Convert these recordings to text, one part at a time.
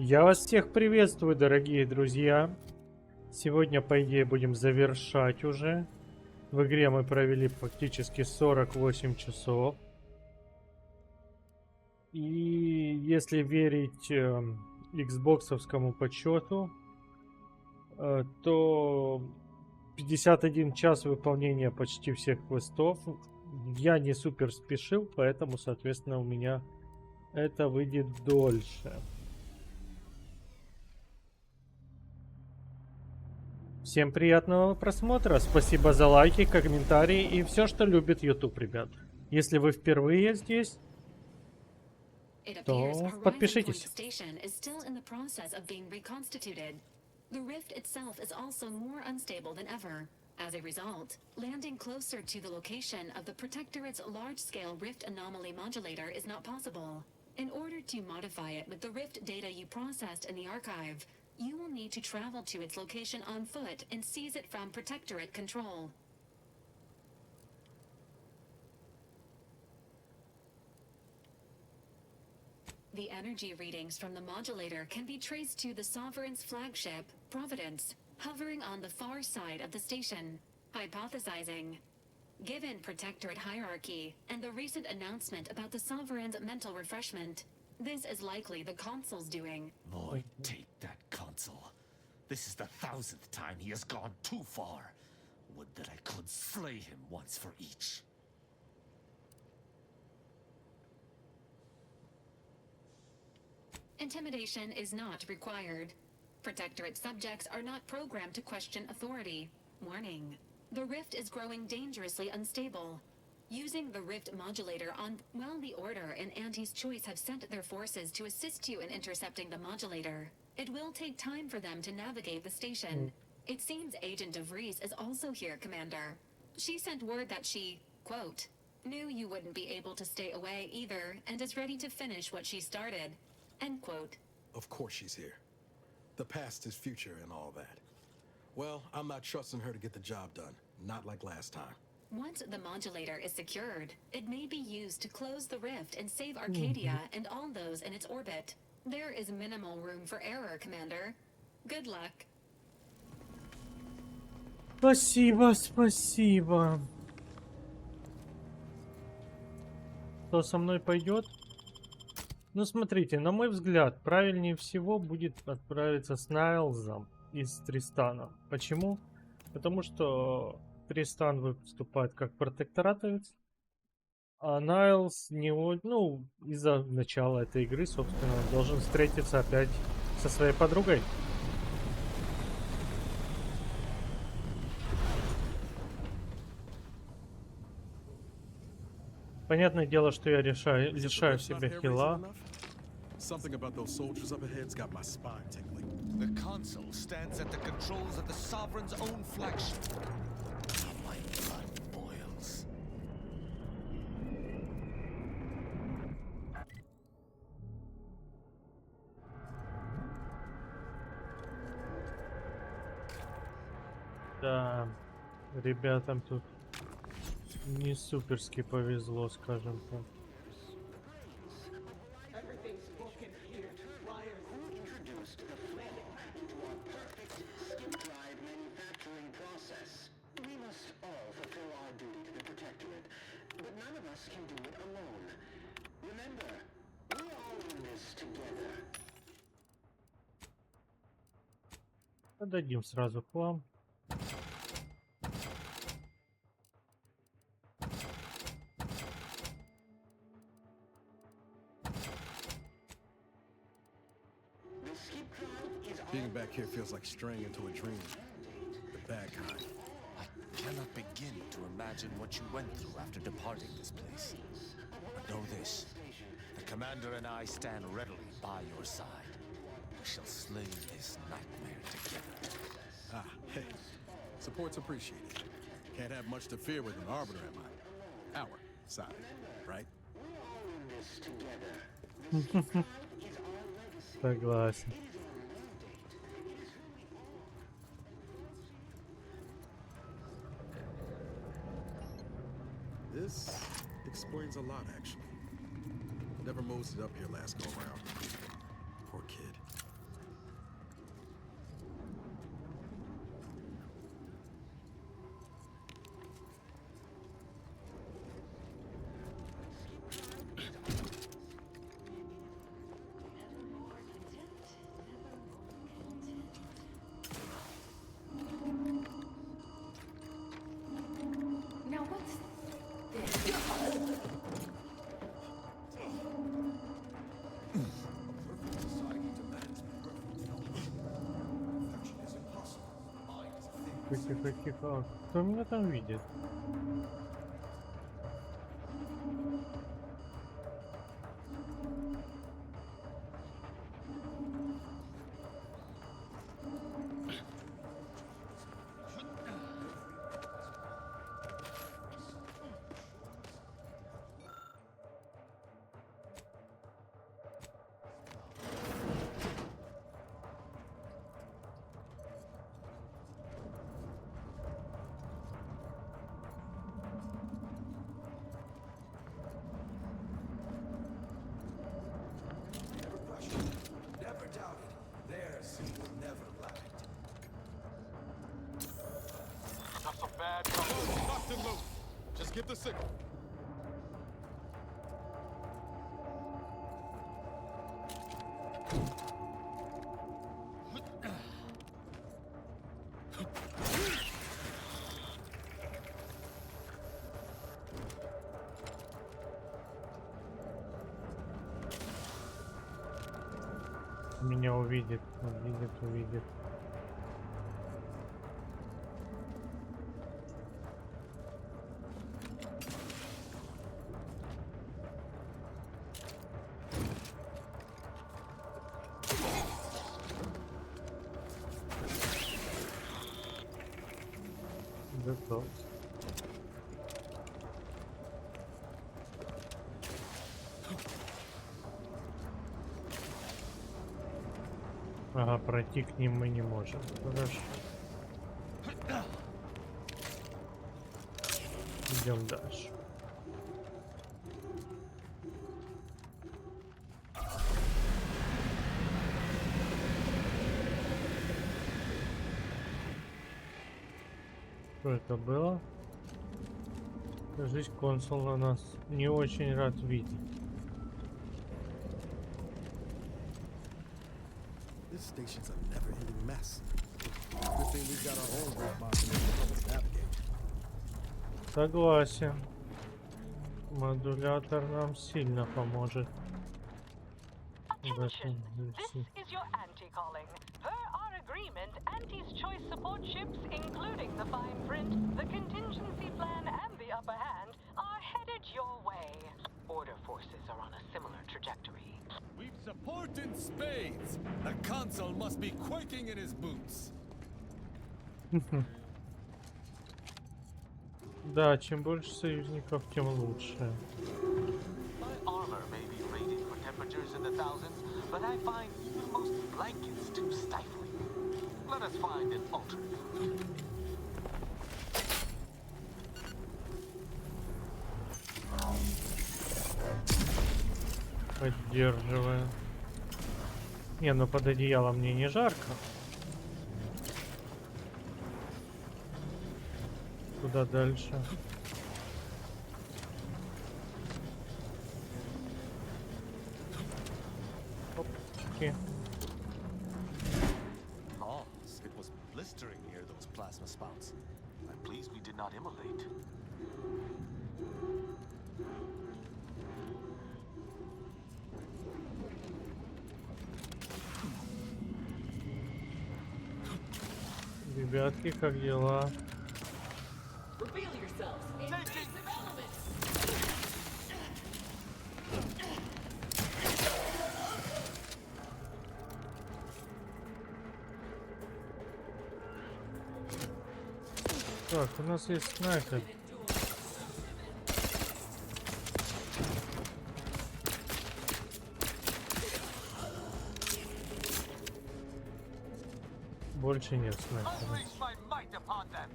Я вас всех приветствую, дорогие друзья. Сегодня, по идее, будем завершать уже. В игре мы провели фактически 48 часов. И если верить Xbox'овскому подсчету, то 51 час выполнения почти всех квестов. Я не супер спешил, поэтому, соответственно, у меня это выйдет дольше. Всем приятного просмотра, спасибо за лайки, комментарии и все, что любит YouTube, ребят. Если вы впервые здесь, то подпишитесь. The rift itself is also more unstable than ever. As a result, landing closer to the location of the Protectorate's large-scale rift anomaly modulator is not possible. In order to modify it with the rift data you processed in the archive, you will need to travel to its location on foot and seize it from Protectorate control. The energy readings from the modulator can be traced to the Sovereign's flagship, Providence, hovering on the far side of the station. Hypothesizing. Given Protectorate hierarchy and the recent announcement about the Sovereign's mental refreshment, this is likely the Consul's doing. Boy, take that Consul. This is the 1000th time he has gone too far. Would that I could slay him once for each. Intimidation is not required. Protectorate subjects are not programmed to question authority. Warning. The rift is growing dangerously unstable. Using the rift modulator on... Well, the Order and Auntie's Choice have sent their forces to assist you in intercepting the modulator. It will take time for them to navigate the station. It seems Agent DeVries is also here, Commander. She sent word that she, quote, knew you wouldn't be able to stay away either and is ready to finish what she started. End quote. Of course she's here. The past is future and all that. Well, I'm not trusting her to get the job done. Not like last time. Once the modulator is secured, it may be used to close the rift and save Arcadia and all those in its orbit. There is minimal room for error, Commander. Good luck. Спасибо, спасибо. Кто со мной пойдет? Ну, смотрите, на мой взгляд, правильнее всего будет отправиться с Найлзом из Тристана. Почему? Потому что Тристан выступает как протекторатовец, а Найлз не... Ну, из-за начала этой игры, собственно, он должен встретиться опять со своей подругой. Понятное дело, что я лишаю себя хила. Something about those soldiers up ahead's got my spine tingling. The Consul stands at the controls of the Sovereign's own flagship. My blood boils. Да, ребятам тут не суперски повезло, скажем так. Отдадим сразу хлам. Being back here feels like straying into a dream. The bad kind. I cannot begin to imagine what you went through after departing this place. But know this, the Commander and I stand readily by your side. We shall slay this nightmare together. Ah, hey. Support's appreciated. Can't have much to fear with an Arbiter at our side, right? Согласен. This explains a lot, actually. Never moseyed up here last go around. Poor kid. Тихо, тихо. Кто меня там видит? Just give the signal. Меня увидит, увидит. Готов. Ага, пройти к ним мы не можем. Хорошо. Идем дальше. Что это было? Кажись, консул на нас не очень рад видеть. This station's a never-ending mess. Good thing we've got our own route marker to help us navigate. Согласен. Модулятор нам сильно поможет. Attention! This is your anti-calling. Per our agreement, Anti's choice support ships, including the fine print, the contingency plan, and the upper hand, are headed your way. Order forces are on a similar trajectory. We've support in spades. The consul must be quaking in his boots. Да, чем больше союзников, тем лучше. My armor may be rated for temperatures in the thousands, but I find even most blankets too stifling. Let us find an alternate. Поддерживаю. Не, ну под одеялом мне не жарко. Куда дальше? Опачки. Laws, it was blistering near those plasma spouts. I'm pleased we did not immolate. Ребятки, как дела? Так, у нас есть снайпер. Больше нет снайпера. Unleash my might upon them.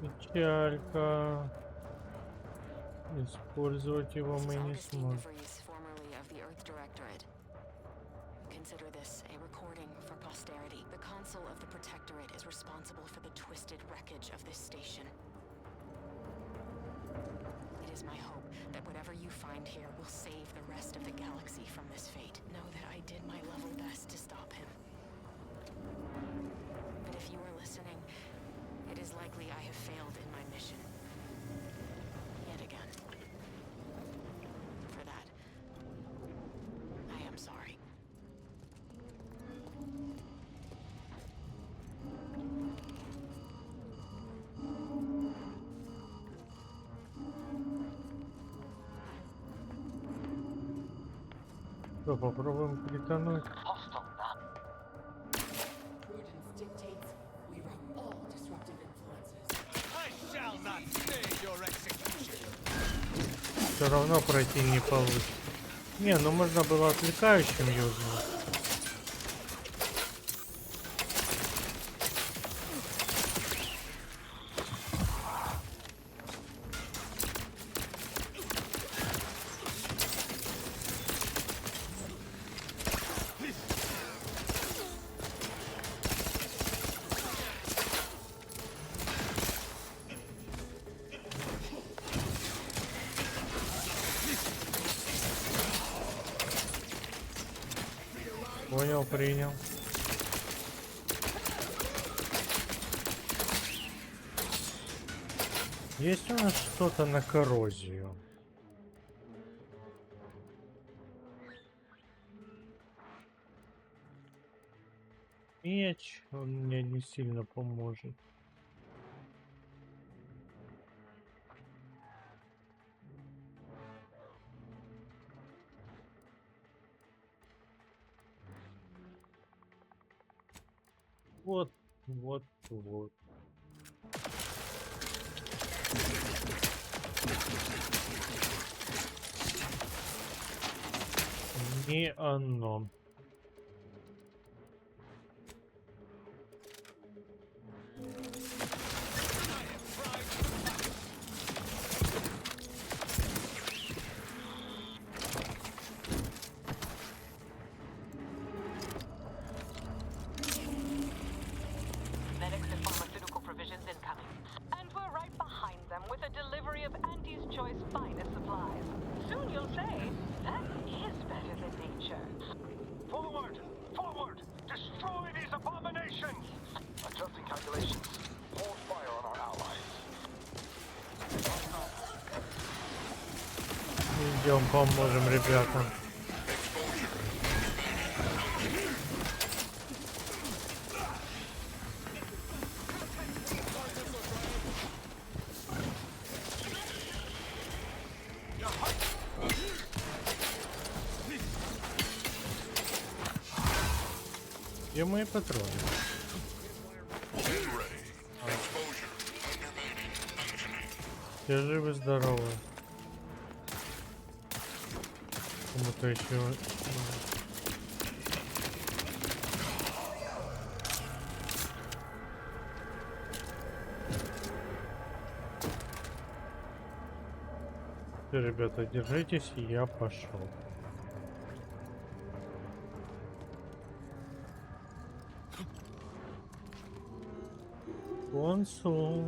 Печалька. Использовать его мы не сможем. Consider this a recording for posterity. The consul of the Protectorate is responsible for the twisted wreckage of this station. It is my hope that whatever you find here will save the rest rest of the galaxy from this fate. Know that I did my level best to stop him. But if you are listening, it is likely I have failed in my mission. Yet again. For that, I am sorry. Что, попробуем критануть? Prudence dictates we run all disruptive influences. I shall not stay your execution. Все равно пройти не получится. Не, ну можно было отвлекающим юзнуть. Понял, принял. Есть у нас что-то на коррозию? Меч, он мне не сильно поможет. Вот. Не оно. Medics and pharmaceutical provisions incoming. And we're right behind them with a delivery of Auntie's Choice finest supplies. Soon you'll say, that is better than nature. Forward! Forward! Destroy these abominations! Adjusting calculations. Hold fire on our allies. Идем, поможем ребятам. Где мои патроны? Все живы, здоровы. Кому-то еще. Все, ребята, держитесь, я пошел. Консул,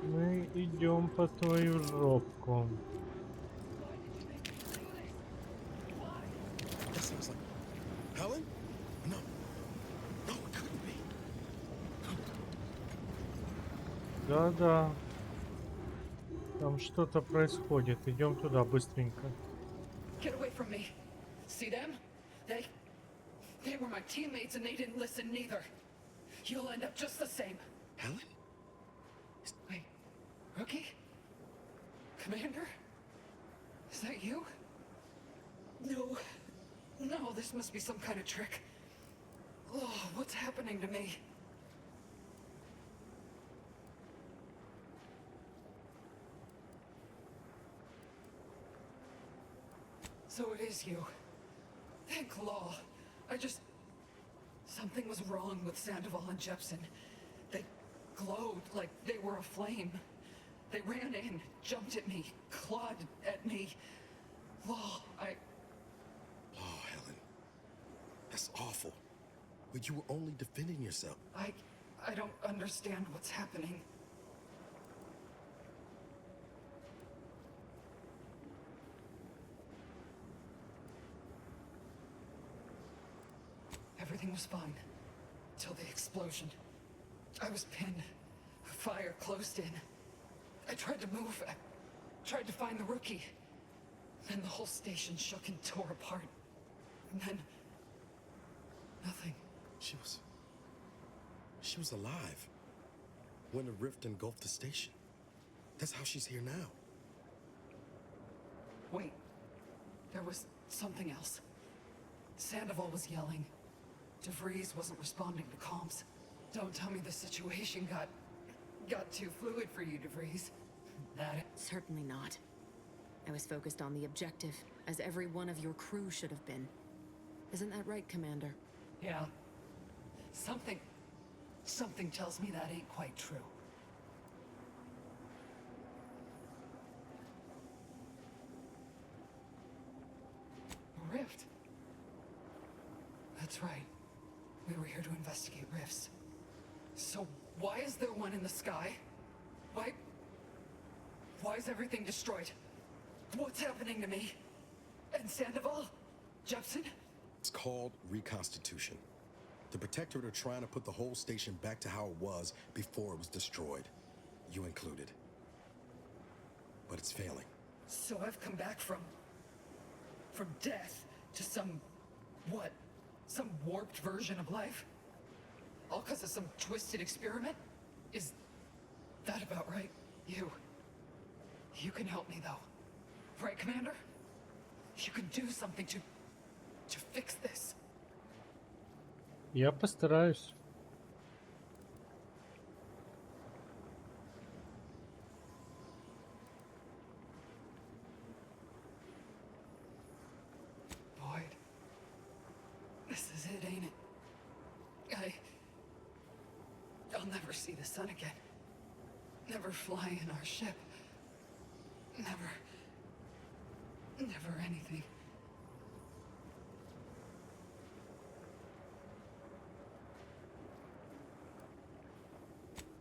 мы идем по твою жопку. That sounds like Helen? No. No, it couldn't be. Да-да. Там что-то происходит. Идем туда быстренько. Get away from me. See them? They were my teammates and they didn't listen neither. You'll end up just the same. Helen? Wait, Rookie? Commander? Is that you? No, this must be some kind of trick. Oh, what's happening to me? So it is you. Thank law. Something was wrong with Sandoval and Jepson. They glowed like they were aflame. They ran in, jumped at me, clawed at me. Law, Oh, Helen. That's awful. But you were only defending yourself. I don't understand what's happening. Everything was fine. Till the explosion. I was pinned. Fire closed in. I tried to move. I tried to find the rookie. Then the whole station shook and tore apart. And then... nothing. She was alive when the rift engulfed the station. That's how she's here now. Wait. There was something else. Sandoval was yelling. DeVries wasn't responding to comms. Don't tell me the situation got too fluid for you, DeVries. That... Certainly not. I was focused on the objective, as every one of your crew should have been. Isn't that right, Commander? Yeah. Something tells me that ain't quite true. Rift. That's right. We were here to investigate rifts. So why is there one in the sky? Why is everything destroyed? What's happening to me? And Sandoval? Jepson? It's called reconstitution. The Protectorate are trying to put the whole station back to how it was before it was destroyed. You included. But it's failing. So I've come back from death to some warped version of life? All because of some twisted experiment? Is that about right? You can help me, though. Right, Commander? You can do something to fix this. Я постараюсь. Boyd. This is it, ain't it? I'll never see the sun again. Never fly in our ship. Never anything.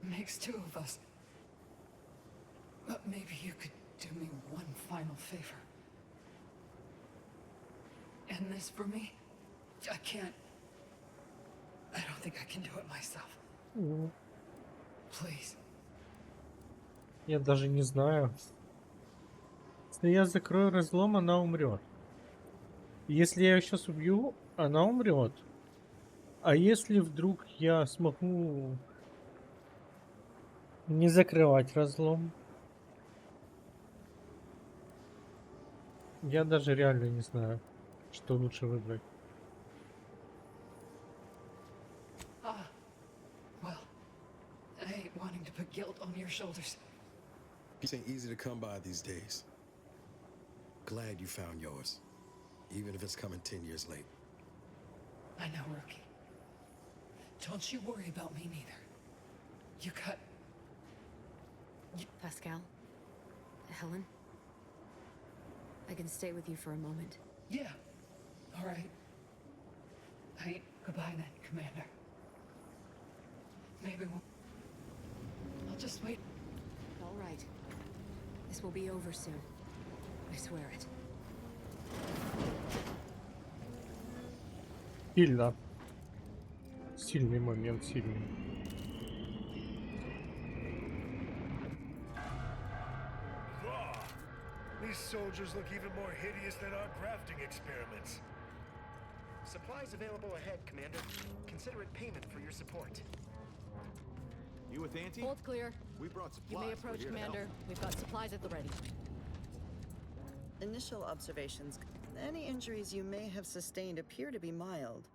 Makes two of us. But maybe you could do me one final favor. End this for me? I don't think I can do it myself. Please. Я даже не знаю. Если я закрою разлом, она умрет. Если я ее сейчас убью, она умрет. А если вдруг я смогу не закрывать разлом? Я даже реально не знаю, что лучше выбрать. Well, I ain't wanting to put guilt on your shoulders. Peace ain't easy to come by these days. Glad you found yours, even if it's coming 10 years late. I know, Rookie. Don't you worry about me neither. You got... Pascal? Helen? I can stay with you for a moment. Yeah. All right. Hey, goodbye then, Commander. Maybe we'll... I'll just wait. All right. This will be over soon. I swear it. Сильно. Сильный момент, сильный. These soldiers look even more hideous than our crafting experiments. Supplies available ahead, Commander. Considerate payment for your support. You with Auntie? Hold clear. We brought You supplies. may approach, We're here to help. Commander. We've got supplies at the ready. Initial observations. Any injuries you may have sustained appear to be mild.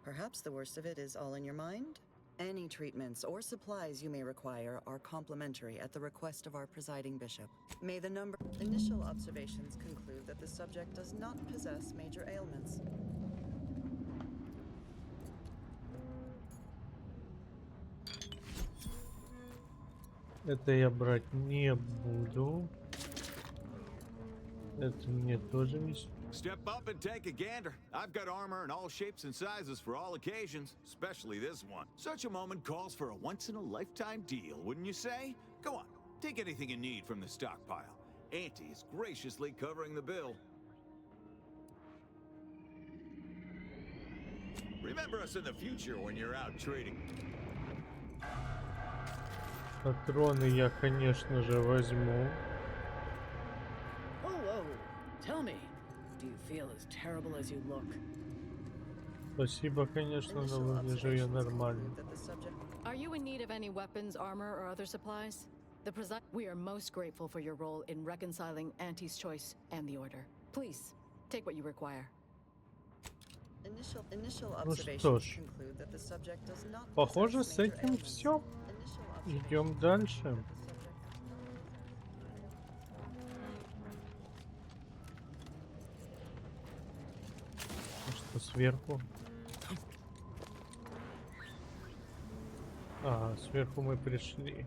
Perhaps the worst of it is all in your mind? Any treatments or supplies you may require are complimentary at the request of our presiding bishop. May the number... Initial observations conclude that the subject does not possess major ailments. Это я брать не буду. Это мне тоже не... Step up and take a gander. I've got armor in all shapes and sizes for all occasions, especially this one. Such a moment calls for a once-in-a-lifetime deal, wouldn't you say? Go on, take anything you need from the stockpile. Auntie is graciously covering the bill. Remember us in the future when you're out trading. Патроны я, конечно же, возьму. Whoa, whoa. Tell me, do you feel as terrible as you look? Спасибо, конечно, но выгляжу я нормально. Are you in need of any weapons, armor, or other supplies? We are most grateful for your role in reconciling Auntie's choice and the order. Please, take what you require. Ну что ж, похоже, с этим все. Идем дальше. Что сверху? А, сверху мы пришли.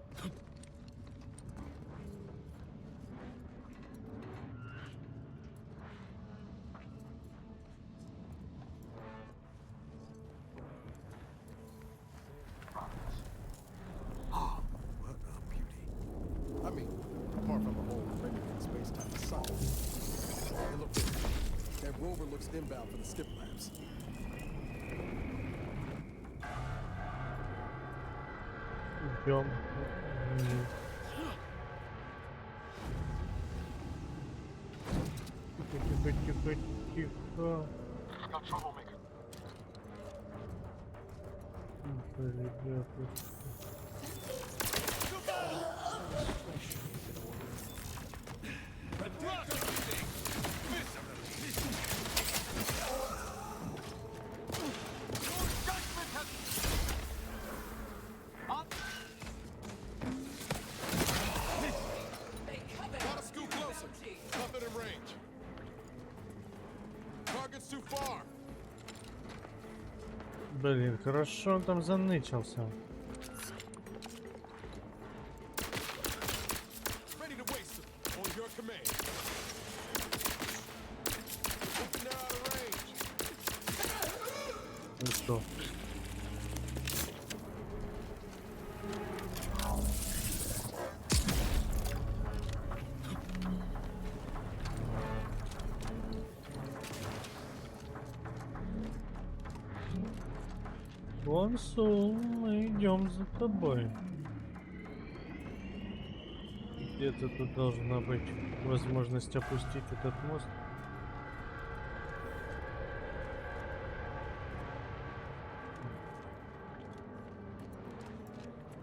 I mean, apart from the whole renegade space-time assault. Hey, look, that rover looks inbound for the skip labs. Идем. Тихо, тихо, тихо. Ребята. Gotta scoot closer. Nothing in range. Target's too far. Блин, хорошо он там занычился. Ready to waste it. On your command. Now out of range. Ну что? Консул, мы идем за тобой. Где-то тут должна быть возможность опустить этот мост.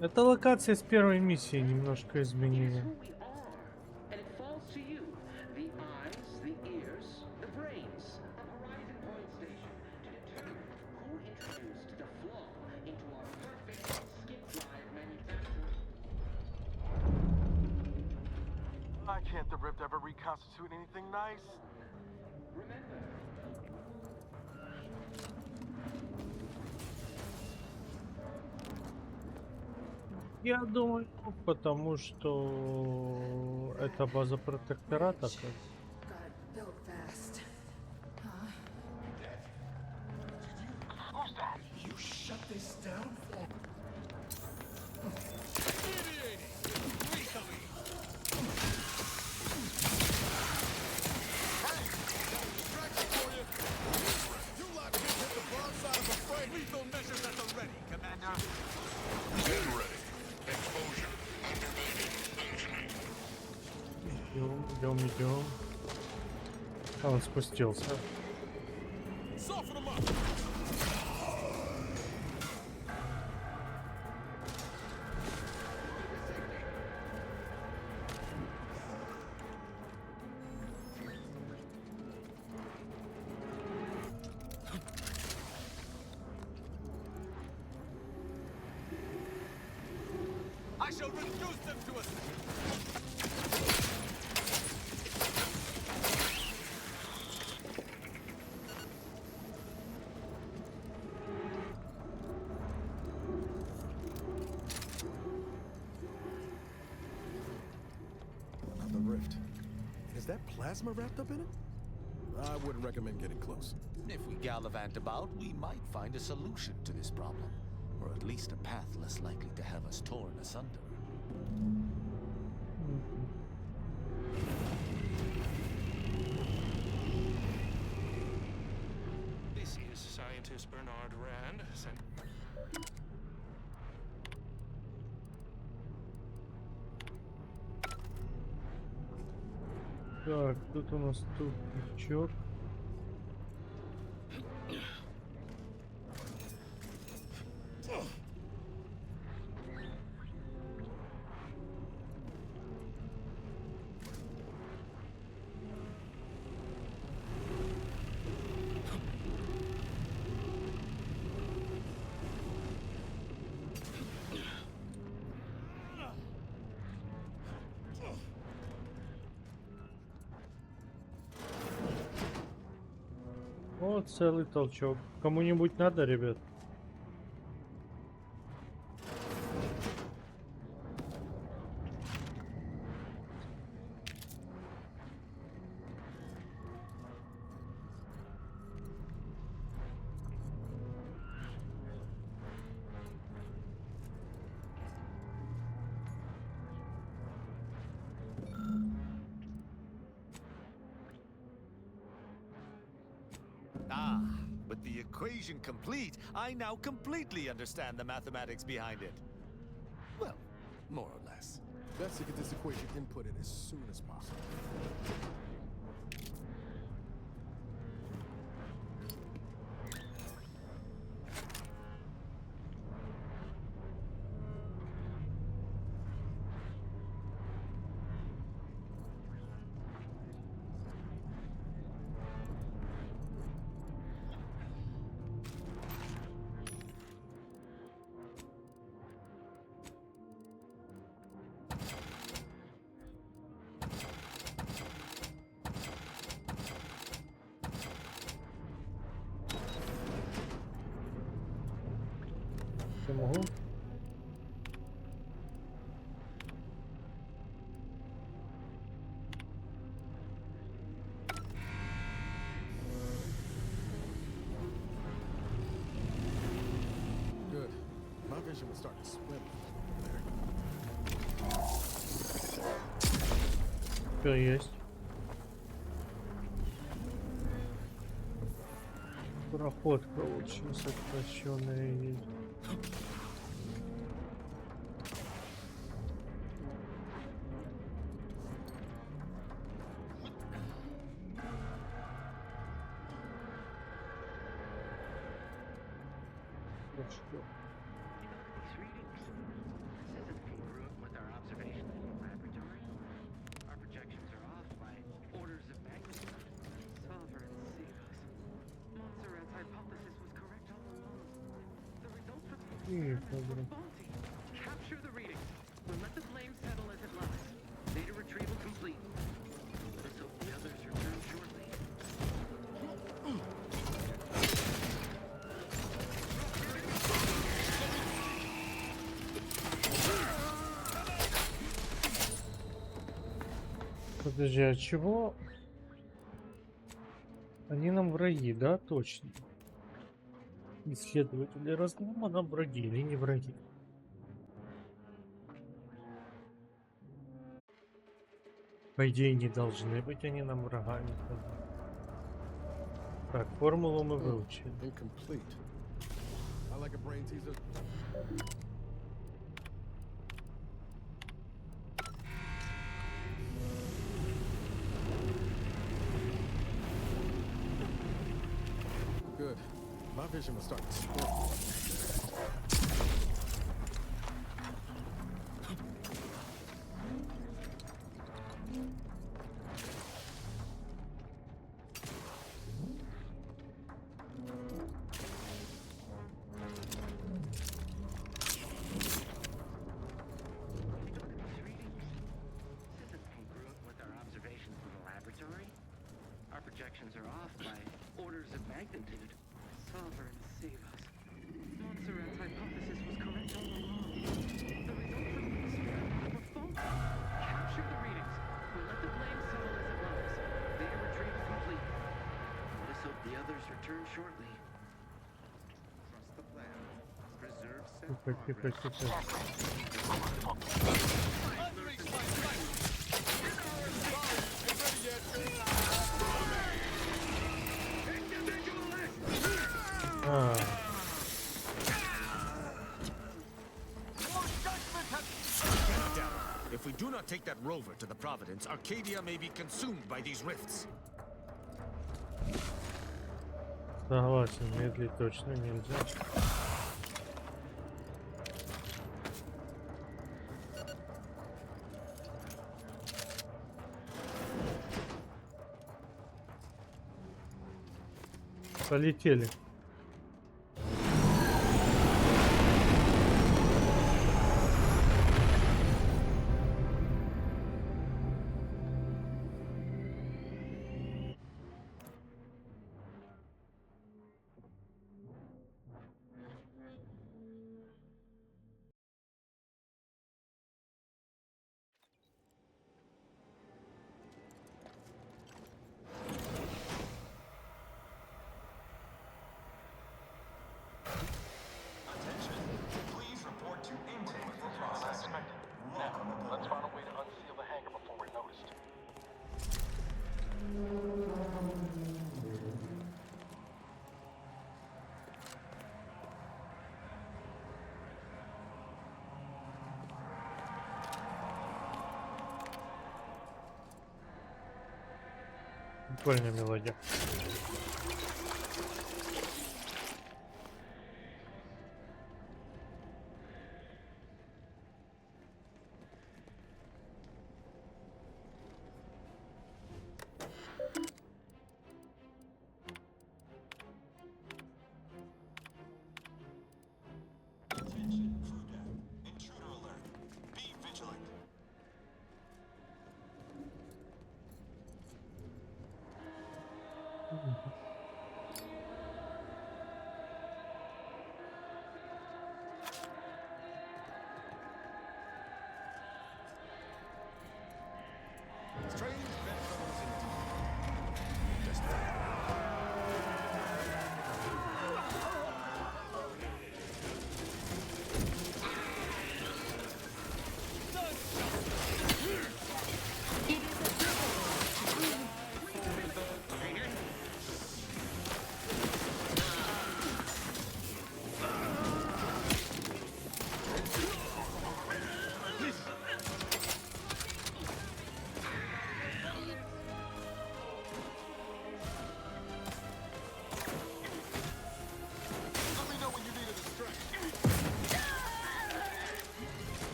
Это локация с первой миссии немножко изменили. Why can't the Rift ever reconstitute anything nice? Я думаю, потому что это база протектората. Who's that? You shut this down? Lethal measures at the ready, Commander. Get ready. Exposure. Идем, идем. А он спустился. Soften them up. I shall reduce them to a... The rift. Is that plasma wrapped up in it? I wouldn't recommend getting close. If we gallivant about, we might find a solution to this problem. Or at least a path less likely to have us torn asunder. This is scientist Bernard Rand sent. Так, тут у нас тупичок. О, целый толчок. Кому-нибудь надо, ребят? Ah, with the equation complete, I now completely understand the mathematics behind it. Well, more or less. Best to get this equation inputted as soon as possible. Я могу? Good. My vision was starting to swim. Все есть. Проходка очень сокращенная есть. Что? Capture the readings. We'll let the flames settle as it lies. Data retrieval complete. Let's hope the others return shortly. Подожди, а чего? Они нам враги, да? Точно. Исследователи разлома нам враги или не враги? По идее, не должны быть они нам врагами. Так, формулу мы выучили. Incomplete. I like a brain teaser. Good. My vision was starting to swim. Projections are off by orders of magnitude. Solver and save us. Montserrat's hypothesis was correct all along. The results of the experiment were faulty. Capture the readings. We'll let the blame settle as it lies. Data retrieval complete. Let us hope the others return shortly. Trust the plan. Preserve set Тихо, тихо, тихо. take that rover to the Providence, Arcadia may be consumed by these rifts. Согласен, медлить точно нельзя. Полетели. Let's find a way to unseal the hangar before we're noticed. Прикольная мелодия. Strange bedfellows indeed. Just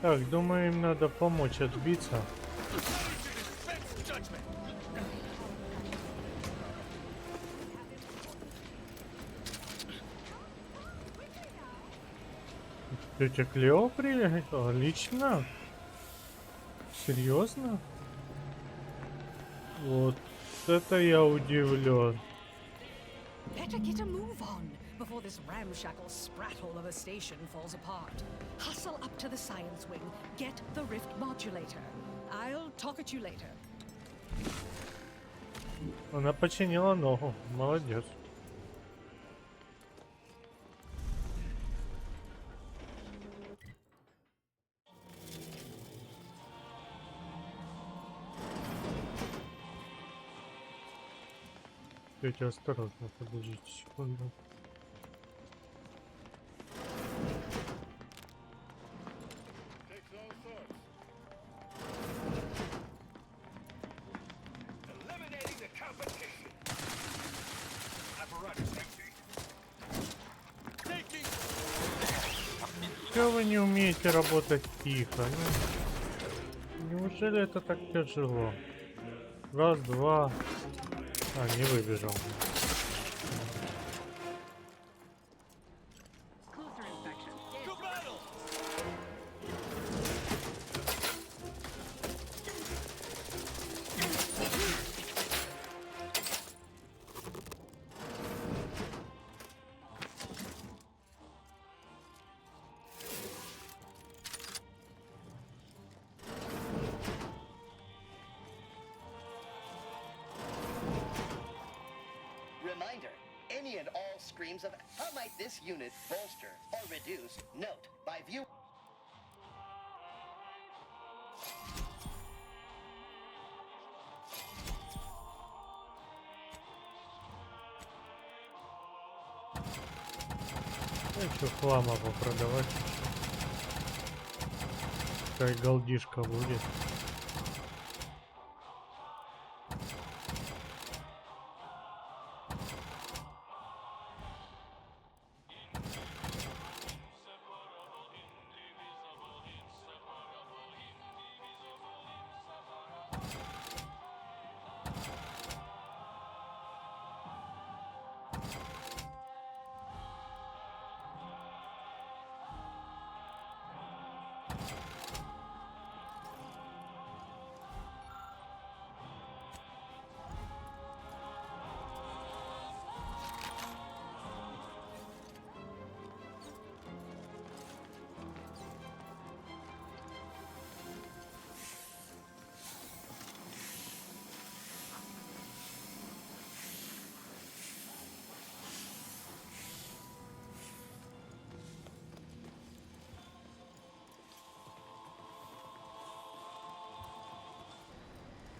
Так, думаю, им надо помочь отбиться. Тетя Клео приехала? Лично? Серьезно? Вот это я удивлен. Better get a move on before this ramshackle sprattle of a station falls apart. Hustle up to the science wing. Get the rift modulator. I'll talk at you later. Она починила ногу. Молодец. Тетя, осторожно, подождите секунду. Что вы не умеете работать тихо? Ну, неужели это так тяжело? Раз, два. А, не выбежал. Any and all screams of how might this unit bolster or reduce note by view. Еще хлама попродавать. Какая голдишка будет.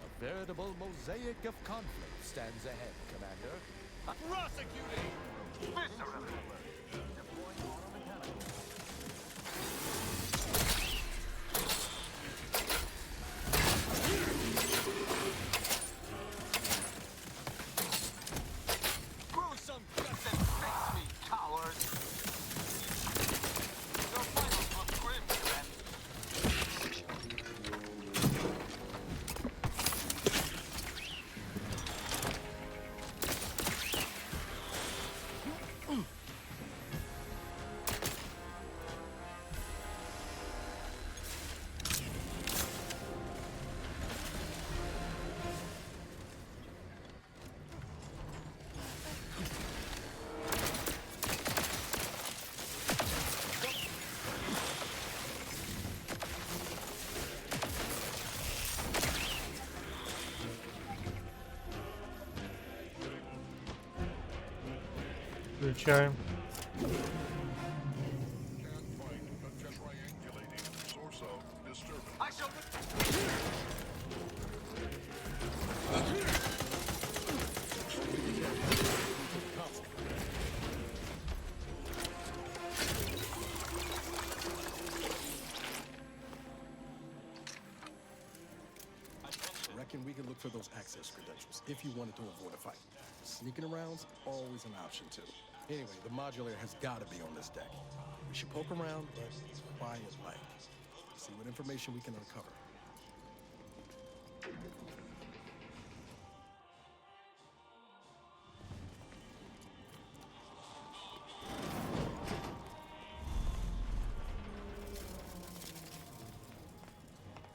A veritable mosaic of conflict stands ahead, Commander. Prosecuting! Viscerally. Grow some guts and face me, cowards! Your finals look grim, Commander. Включаем. I shall... Reckon we can look for those access credentials if you wanted to avoid a fight. Sneaking around's always an option too. Anyway, the modulator has got to be on this deck. We should poke around, but quiet-like. See what information we can uncover.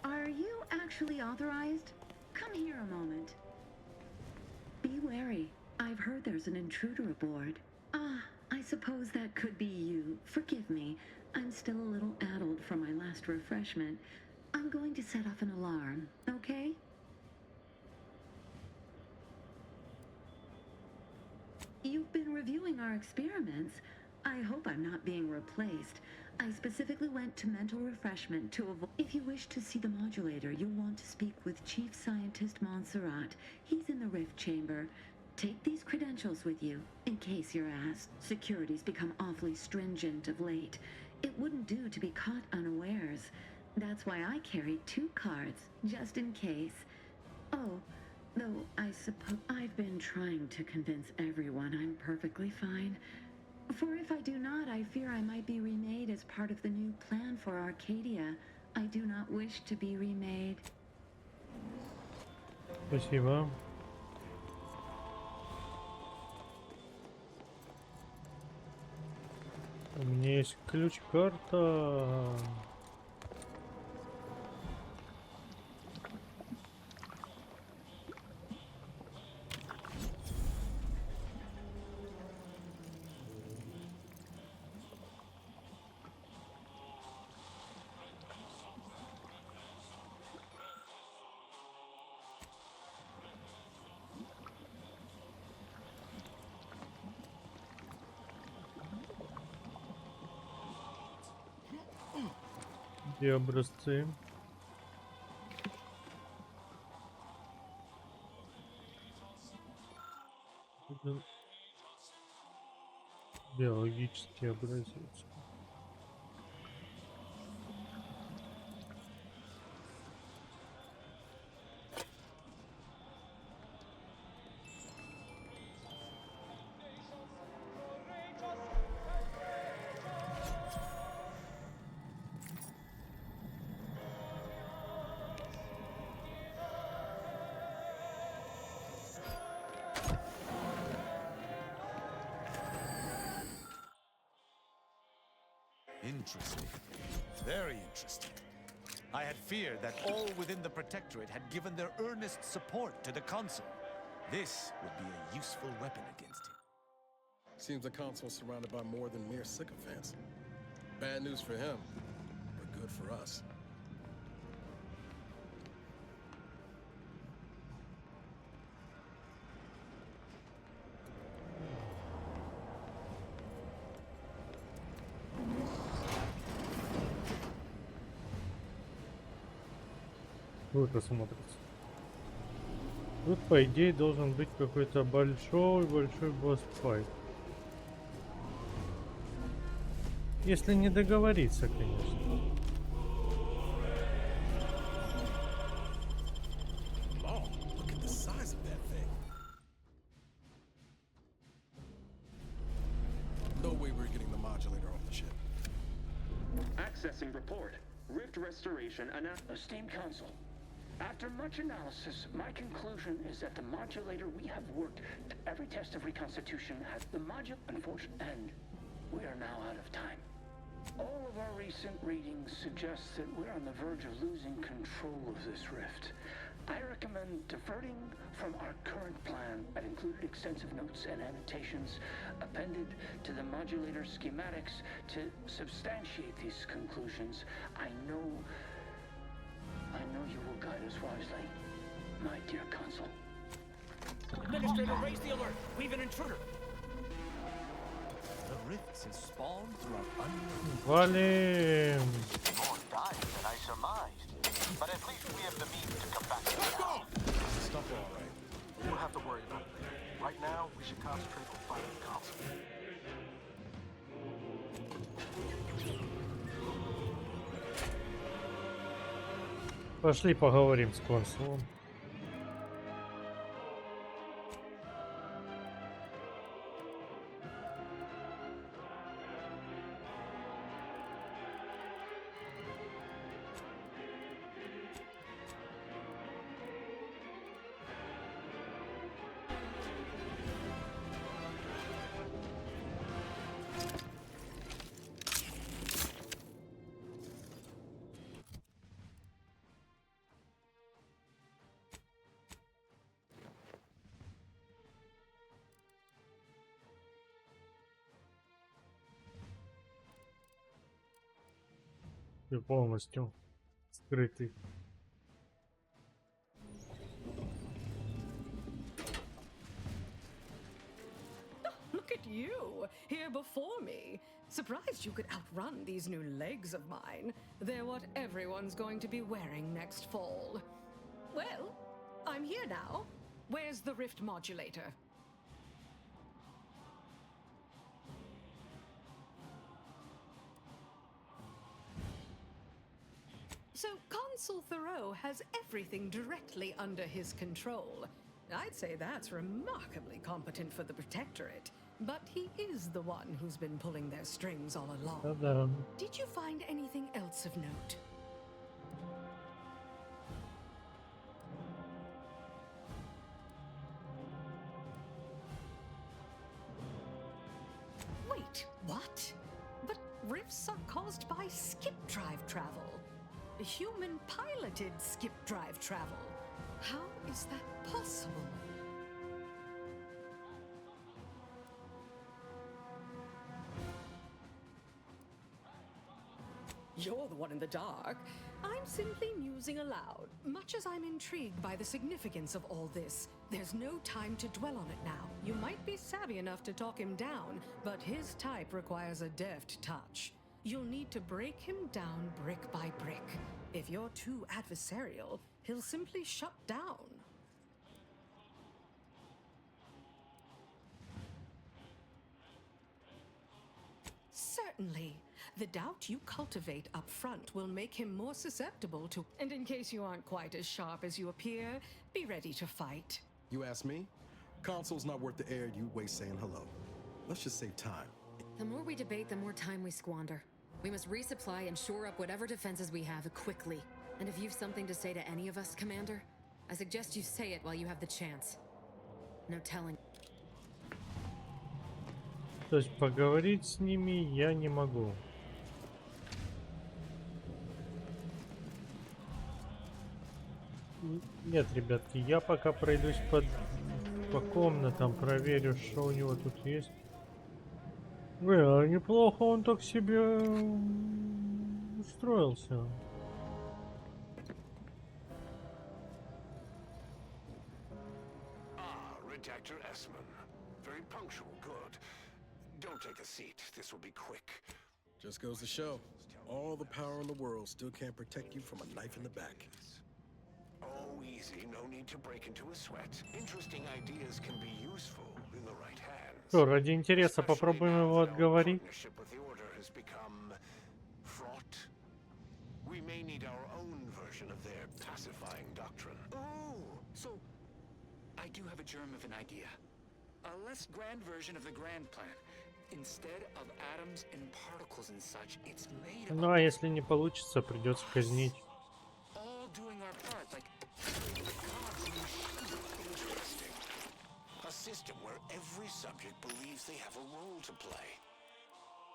Are you actually authorized? Come here a moment. Be wary. I've heard there's an intruder aboard. Ah, I suppose that could be you. Forgive me. I'm still a little addled from my last refreshment. I'm going to set off an alarm, okay? You've been reviewing our experiments. I hope I'm not being replaced. I specifically went to mental refreshment to avoid... If you wish to see the modulator, you'll want to speak with Chief Scientist Montserrat. He's in the rift chamber. Take these credentials with you, in case you're asked. Security's become awfully stringent of late. It wouldn't do to be caught unawares. That's why I carried 2 cards, just in case. Oh, though I suppose I've been trying to convince everyone I'm perfectly fine. For if I do not, I fear I might be remade as part of the new plan for Arcadia. I do not wish to be remade. Спасибо. У меня есть ключ-карта. Где образцы? Это биологический образец. Interesting. Very interesting. I had feared that all within the Protectorate had given their earnest support to the Consul. This would be a useful weapon against him. Seems the Consul's surrounded by more than mere sycophants. Bad news for him, but good for us. Круто смотрится. Тут, по идее, должен быть какой-то большой босс-файт. Если не договориться, конечно. Oh, look at the size of that thing. No way we're getting the modulator off the ship. Accessing report. Rift restoration and esteemed Consul. After much analysis, my conclusion is that the modulator we have worked every test of reconstitution has the unfortunate end. We are now out of time. All of our recent readings suggest that we're on the verge of losing control of this rift. I recommend diverting from our current plan that included extensive notes and annotations appended to the modulator schematics to substantiate these conclusions. I know you will guide us wisely, my dear Consul. Administrator, raise the alert. We've an intruder. The rifts have spawned throughout unknown. Валим! More dire than I surmised. But at least we have the means to come back. Stuff all right. We don't have to worry about it. Right now, we should concentrate on fighting the Consul. Пошли поговорим с консулом. И полностью скрытый. Look at you, here before me. Surprised you could outrun these new legs of mine. They're what everyone's going to be wearing next fall. Well, I'm here now. Where's the rift modulator? So Consul Thoreau has everything directly under his control. I'd say that's remarkably competent for the Protectorate. But he is the one who's been pulling their strings all along. Ta-da. Did you find anything else of note? Wait, what? But rifts are caused by skip drive travel. Human-piloted skip drive travel. How is that possible? You're the one in the dark. I'm simply musing aloud. Much as I'm intrigued by the significance of all this, there's no time to dwell on it now. You might be savvy enough to talk him down, but his type requires a deft touch. You'll need to break him down brick by brick. If you're too adversarial, he'll simply shut down. Certainly. The doubt you cultivate up front will make him more susceptible to... And in case you aren't quite as sharp as you appear, be ready to fight. You ask me? Consul's not worth the air you waste saying hello. Let's just save time. The more we debate, the more time we squander. We must resupply and shore up whatever defenses we have quickly. And if you've something to say to any of us, Commander, I suggest you say it while you have the chance. No telling. То есть поговорить с ними я не могу. Нет, ребятки, я пока пройдусь по комнатам, проверю, что у него тут есть. Неплохо он так себе устроился. Redactor Esmond. Very punctual, good. Don't take a seat. This will be quick. Just goes to show, all the power in the world still can't protect you from a knife in the back. Oh, easy. No need to break into a sweat. Interesting ideas can be useful in the right hands. Что, ради интереса попробуем его отговорить? Partnership with the Order has become fraught. We may need our own version of their pacifying doctrine. Oh, so I do have a germ of an idea. A less grand version of the grand plan. Instead of atoms and particles and such, it's made Ну а если не получится, придется казнить. all doing our part, like Interesting. A system where every subject believes they have a role to play.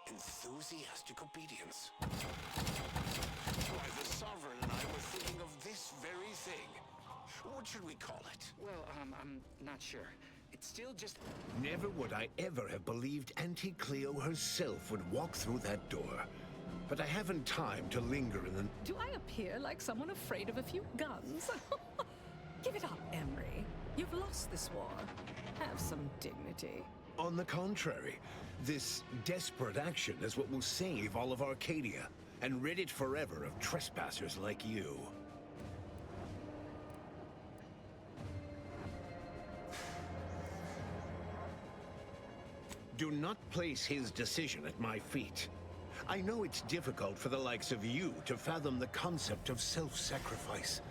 Enthusiastic obedience. Why, the Sovereign and I were thinking of this very thing. What should we call it? well, I'm not sure. It's still just Never would I ever have believed Auntie Cleo herself would walk through that door. But I haven't time to linger in the... Do I appear like someone afraid of a few guns? Give it up, Emery. You've lost this war. Have some dignity. On the contrary, this desperate action is what will save all of Arcadia and rid it forever of trespassers like you. Do not place his decision at my feet. I know it's difficult for the likes of you to fathom the concept of self-sacrifice,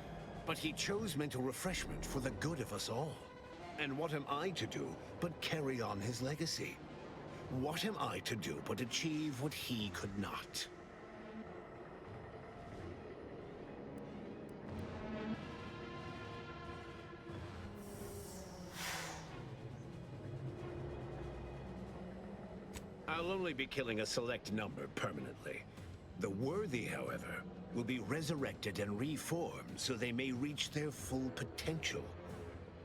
but he chose mental refreshment for the good of us all. And what am I to do but carry on his legacy? What am I to do but achieve what he could not? I'll only be killing a select number permanently. The worthy, however, will be resurrected and reformed so they may reach their full potential.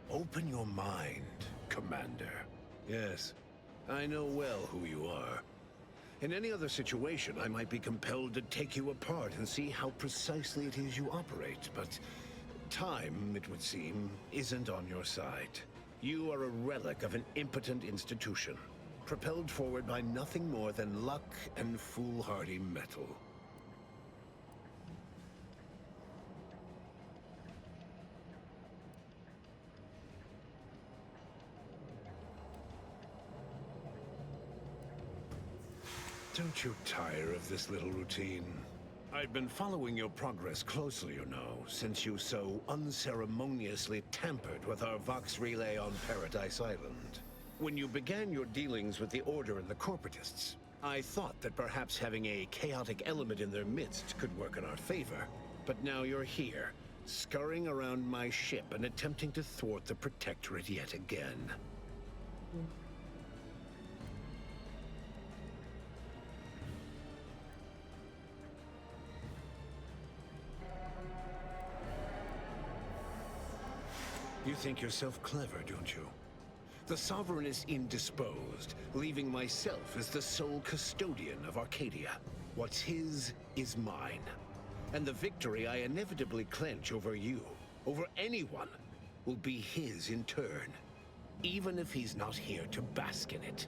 Open your mind, Commander. Yes, I know well who you are. In any other situation, I might be compelled to take you apart and see how precisely it is you operate, but time, it would seem, isn't on your side. You are a relic of an impotent institution, propelled forward by nothing more than luck and foolhardy metal. Don't you tire of this little routine? I've been following your progress closely, you know, since you so unceremoniously tampered with our Vox relay on Paradise Island. When you began your dealings with the Order and the Corporatists, I thought that perhaps having a chaotic element in their midst could work in our favor. But now you're here, scurrying around my ship and attempting to thwart the Protectorate yet again. You think yourself clever, don't you? The Sovereign is indisposed, leaving myself as the sole custodian of Arcadia. What's his is mine. And the victory I inevitably clench over you, over anyone, will be his in turn, even if he's not here to bask in it.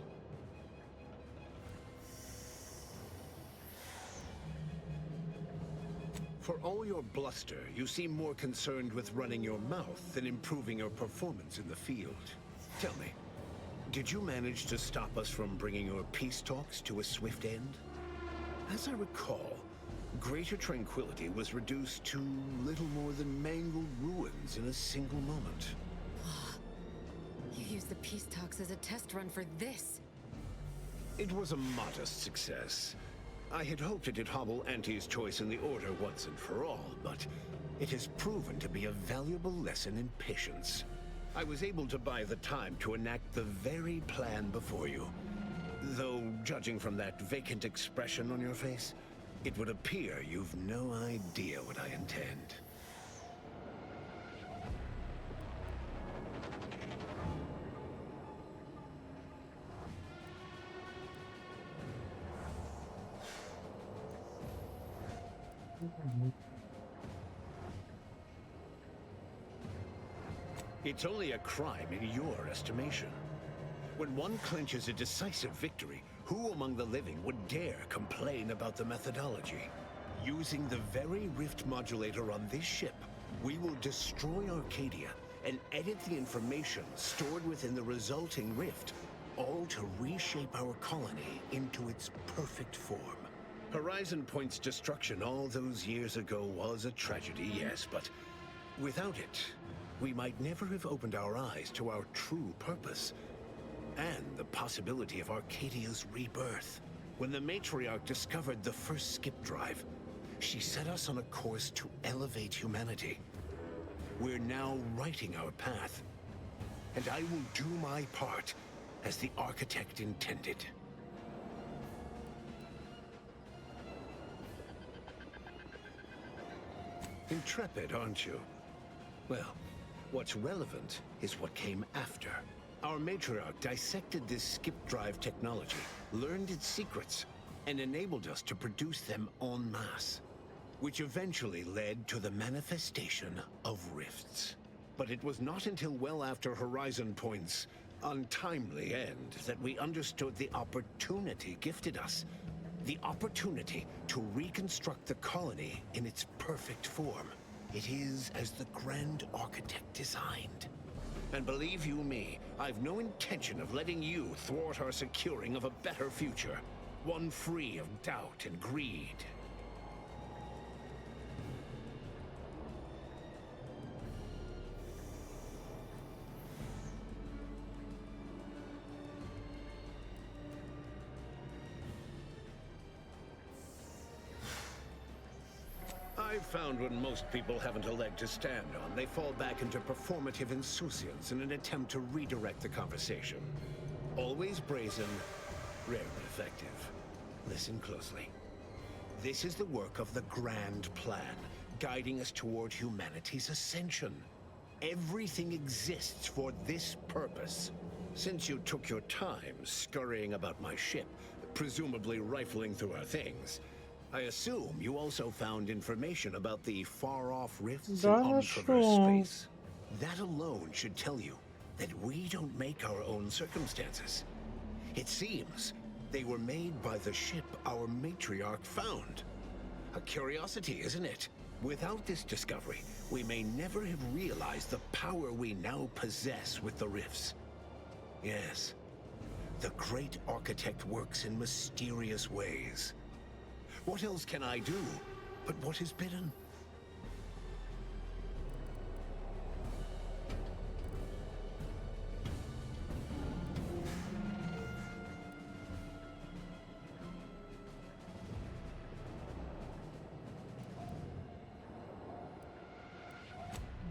For all your bluster, you seem more concerned with running your mouth than improving your performance in the field. Tell me, did you manage to stop us from bringing your peace talks to a swift end? As I recall, Greater Tranquility was reduced to little more than mangled ruins in a single moment. You used the peace talks as a test run for this. It was a modest success. I had hoped it'd hobble Auntie's choice in the Order once and for all, but it has proven to be a valuable lesson in patience. I was able to buy the time to enact the very plan before you. Though, judging from that vacant expression on your face, it would appear you've no idea what I intend. It's only a crime in your estimation. When one clinches a decisive victory, who among the living would dare complain about the methodology? Using the very rift modulator on this ship, we will destroy Arcadia and edit the information stored within the resulting rift, all to reshape our colony into its perfect form. Horizon Point's destruction all those years ago was a tragedy, yes, but without it, we might never have opened our eyes to our true purpose and the possibility of Arcadia's rebirth. When the matriarch discovered the first skip drive, she set us on a course to elevate humanity. We're now writing our path, and I will do my part as the architect intended. Intrepid, aren't you? Well, what's relevant is what came after. Our matriarch dissected this skip drive technology, learned its secrets, and enabled us to produce them en masse, which eventually led to the manifestation of rifts. But it was not until well after Horizon Point's untimely end that we understood the opportunity gifted us. The opportunity to reconstruct the colony in its perfect form. It is as the Grand Architect designed. And believe you me, I've no intention of letting you thwart our securing of a better future. One free of doubt and greed. I've found when most people haven't a leg to stand on, they fall back into performative insouciance in an attempt to redirect the conversation. Always brazen, rarely effective. Listen closely. This is the work of the Grand Plan, guiding us toward humanity's ascension. Everything exists for this purpose. Since you took your time scurrying about my ship, presumably rifling through our things, I assume you also found information about the far-off rifts in untraversed space. That alone should tell you that we don't make our own circumstances. It seems they were made by the ship our matriarch found. A curiosity, isn't it? Without this discovery, we may never have realized the power we now possess with the rifts. Yes, the great architect works in mysterious ways. What else can I do but what is bidden?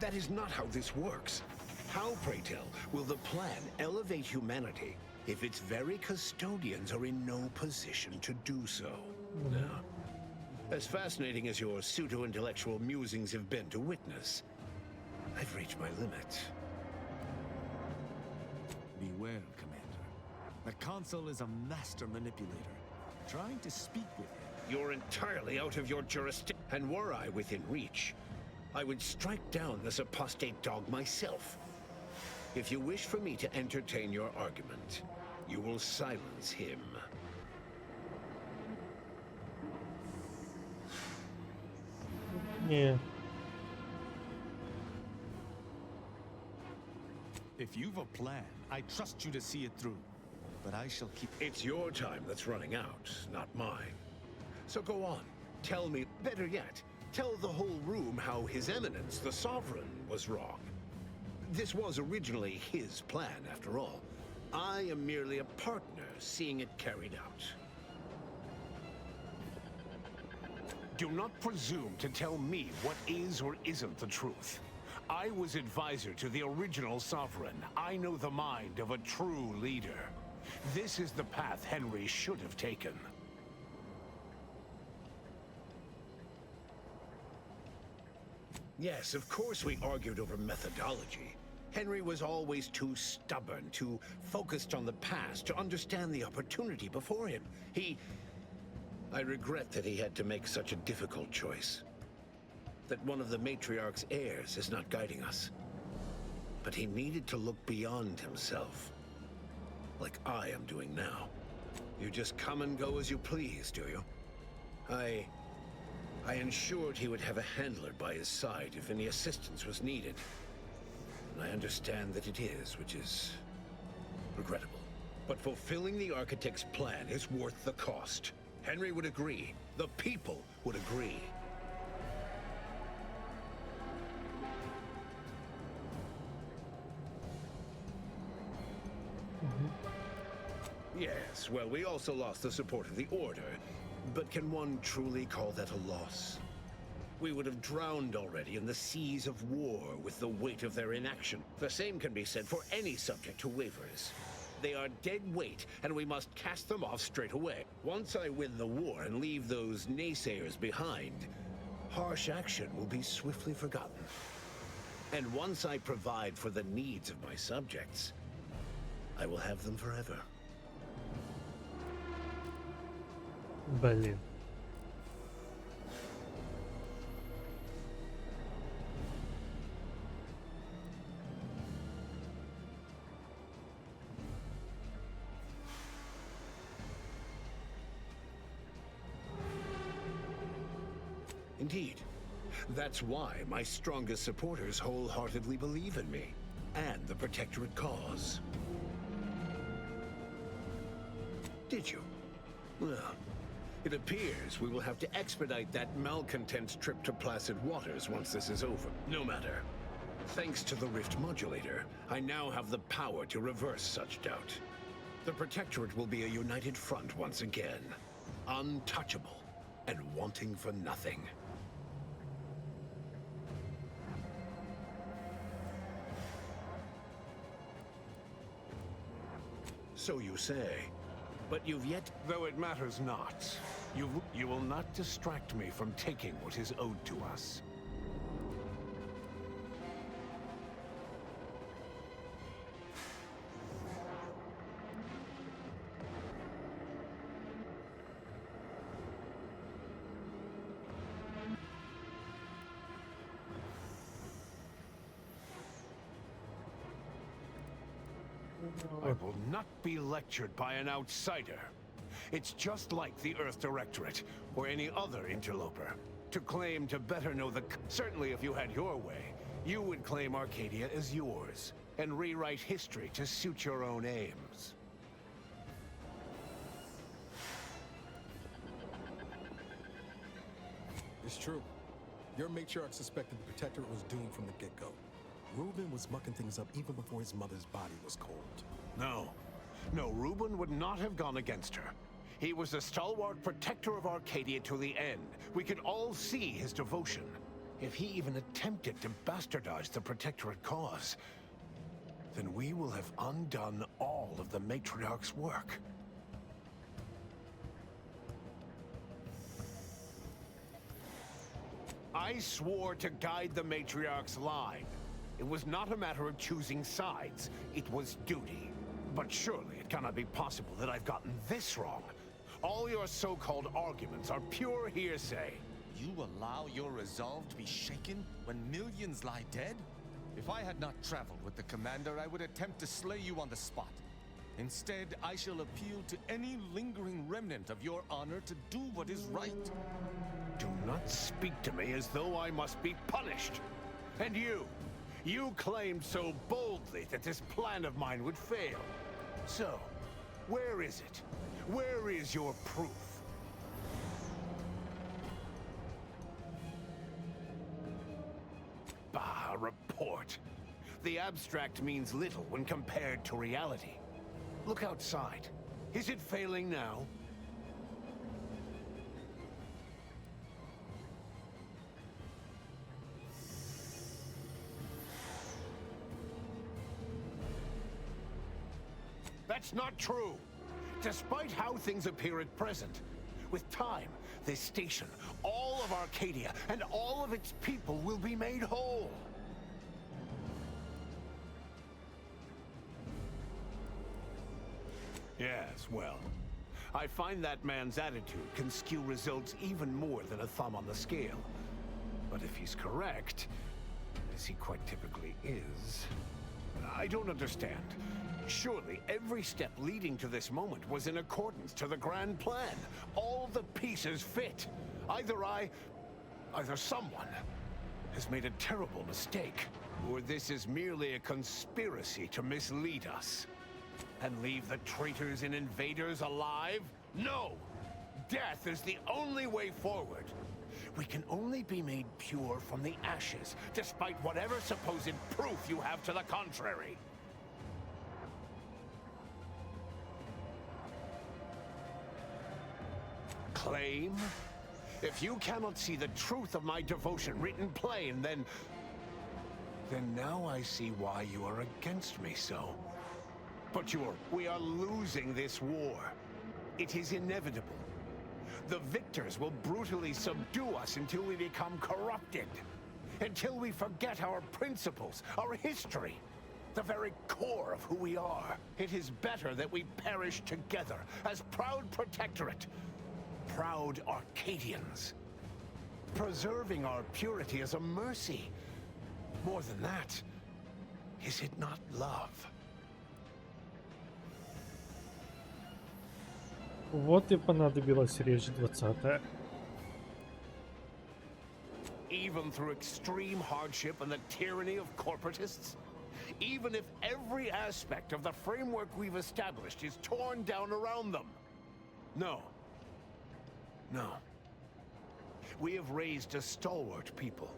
That is not how this works. How, pray tell, will the plan elevate humanity if its very custodians are in no position to do so? Now, as fascinating as your pseudo-intellectual musings have been to witness, I've reached my limit. Beware, Commander. The Consul is a master manipulator, trying to speak with him. You're entirely out of your jurisdiction, and were I within reach, I would strike down this apostate dog myself. If you wish for me to entertain your argument, you will silence him. Yeah. If you've a plan, I trust you to see it through. But I shall keep... It's your time that's running out, not mine. So go on. Tell me, better yet, tell the whole room how His Eminence, the Sovereign, was wrong. This was originally his plan, after all. I am merely a partner seeing it carried out. Do not presume to tell me what is or isn't the truth. I was advisor to the original Sovereign. I know the mind of a true leader. This is the path Henry should have taken. Yes, of course we argued over methodology. Henry was always too stubborn, too focused on the past to understand the opportunity before him. I regret that he had to make such a difficult choice. That one of the matriarch's heirs is not guiding us. But he needed to look beyond himself. Like I am doing now. You just come and go as you please, do you? I ensured he would have a handler by his side if any assistance was needed. And I understand that it is, which is regrettable. But fulfilling the architect's plan is worth the cost. Henry would agree. The people would agree. Yes, well, we also lost the support of the Order. But can one truly call that a loss? We would have drowned already in the seas of war with the weight of their inaction. The same can be said for any subject who wavers. They are dead weight, and we must cast them off straight away. Once I win the war and leave those naysayers behind, harsh action will be swiftly forgotten. And once I provide for the needs of my subjects, I will have them forever. Блин. Indeed. That's why my strongest supporters wholeheartedly believe in me and the Protectorate cause. Did you? Well, it appears we will have to expedite that malcontent's trip to placid waters once this is over. No matter. Thanks to the Rift Modulator, I now have the power to reverse such doubt. The Protectorate will be a united front once again. Untouchable and wanting for nothing. So you say. But you've yet... Though it matters not, you will not distract me from taking what is owed to us. I will not be lectured by an outsider. It's just like the Earth Directorate, or any other interloper. To claim to better know the... Certainly if you had your way, you would claim Arcadia as yours, and rewrite history to suit your own aims. It's true. Your matriarch suspected the Protectorate was doomed from the get-go. Reuben was mucking things up even before his mother's body was cold. No. No, Reuben would not have gone against her. He was a stalwart protector of Arcadia to the end. We could all see his devotion. If he even attempted to bastardize the Protectorate cause, then we will have undone all of the Matriarch's work. I swore to guide the Matriarch's line. It was not a matter of choosing sides, it was duty. But surely it cannot be possible that I've gotten this wrong. All your so-called arguments are pure hearsay. You allow your resolve to be shaken when millions lie dead? If I had not traveled with the commander, I would attempt to slay you on the spot. Instead, I shall appeal to any lingering remnant of your honor to do what is right. Do not speak to me as though I must be punished. And you claimed so boldly that this plan of mine would fail. So, where is it? Where is your proof? Bah, a report. The abstract means little when compared to reality. Look outside. Is it failing now? That's not true. Despite how things appear at present, with time, this station, all of Arcadia, and all of its people will be made whole. Yes, well, I find that man's attitude can skew results even more than a thumb on the scale. But if he's correct, as he quite typically is, I don't understand. Surely every step leading to this moment was in accordance to the grand plan. All the pieces fit. Either someone has made a terrible mistake, or this is merely a conspiracy to mislead us. And leave the traitors and invaders alive? No! Death is the only way forward. We can only be made pure from the ashes, despite whatever supposed proof you have to the contrary. Claim? If you cannot see the truth of my devotion written plain, then now I see why you are against me so. But we are losing this war. It is inevitable. The victors will brutally subdue us until we become corrupted. Until we forget our principles, our history, the very core of who we are. It is better that we perish together as proud protectorate, proud Arcadians. Preserving our purity is a mercy. More than that, is it not love? Вот и понадобилась речь 20-я. Even through extreme hardship and the tyranny of corporatists? Even if every aspect of the framework we've established is torn down around them? No. No. We have raised a stalwart people.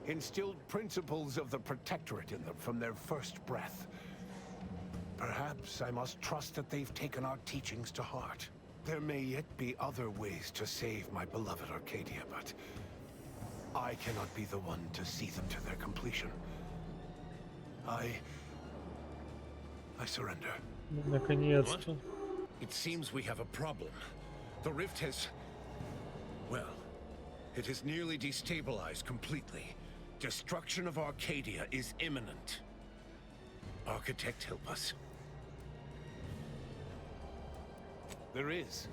Instilled principles of the protectorate in them from their first breath. Perhaps I must trust that they've taken our teachings to heart. There may yet be other ways to save my beloved Arcadia, but I cannot be the one to see them to their completion. I surrender. Наконец-то. It seems we have a problem. The rift has... well, it has nearly destabilized completely. Destruction of Arcadia is imminent. Architect, help us. There is.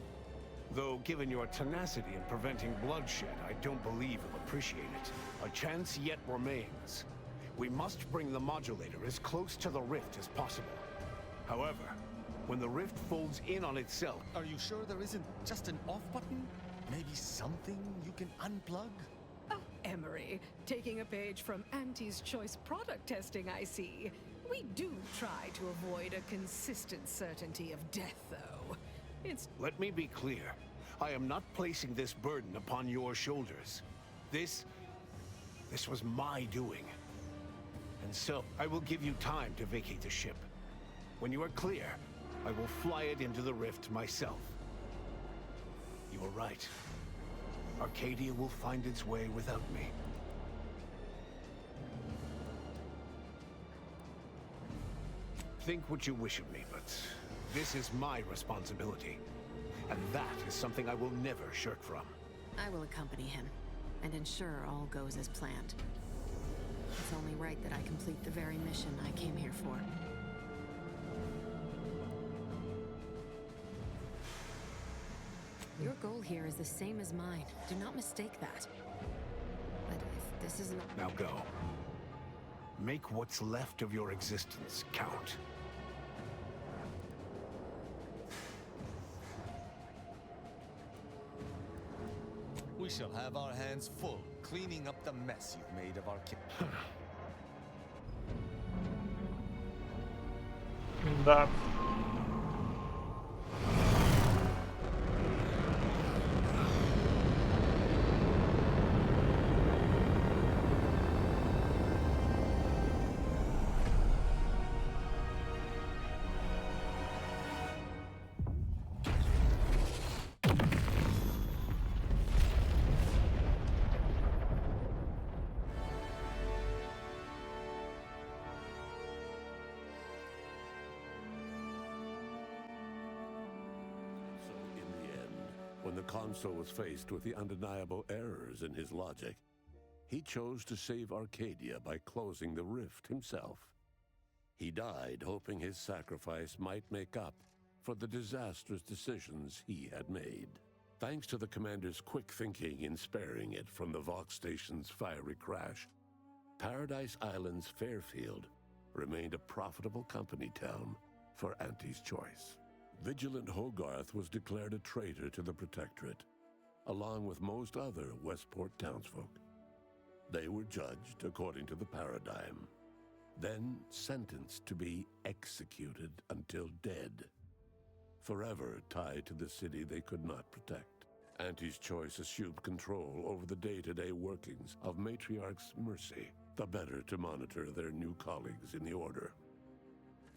Though, given your tenacity in preventing bloodshed, I don't believe you'll appreciate it. A chance yet remains. We must bring the modulator as close to the rift as possible. However, when the rift folds in on itself... Are you sure there isn't just an off button? Maybe something you can unplug? Oh, Emery, taking a page from Auntie's choice product testing, I see. We do try to avoid a consistent certainty of death, though. Let me be clear. I am not placing this burden upon your shoulders. This was my doing. And so, I will give you time to vacate the ship. When you are clear, I will fly it into the rift myself. You are right. Arcadia will find its way without me. Think what you wish of me, but this is my responsibility. And that is something I will never shirk from. I will accompany him and ensure all goes as planned. It's only right that I complete the very mission I came here for. Your goal here is the same as mine. Do not mistake that. But if this isn't... Now go. Make what's left of your existence count. We shall have our hands full cleaning up the mess you've made of our kit. Да. When the consul was faced with the undeniable errors in his logic, he chose to save Arcadia by closing the rift himself. He died hoping his sacrifice might make up for the disastrous decisions he had made. Thanks to the commander's quick thinking in sparing it from the Vox station's fiery crash, Paradise Island's Fairfield remained a profitable company town for Auntie's Choice. Vigilant Hogarth was declared a traitor to the Protectorate, along with most other Westport townsfolk. They were judged according to the paradigm, then sentenced to be executed until dead, forever tied to the city they could not protect. Auntie's Choice assumed control over the day-to-day workings of Matriarch's Mercy, the better to monitor their new colleagues in the Order.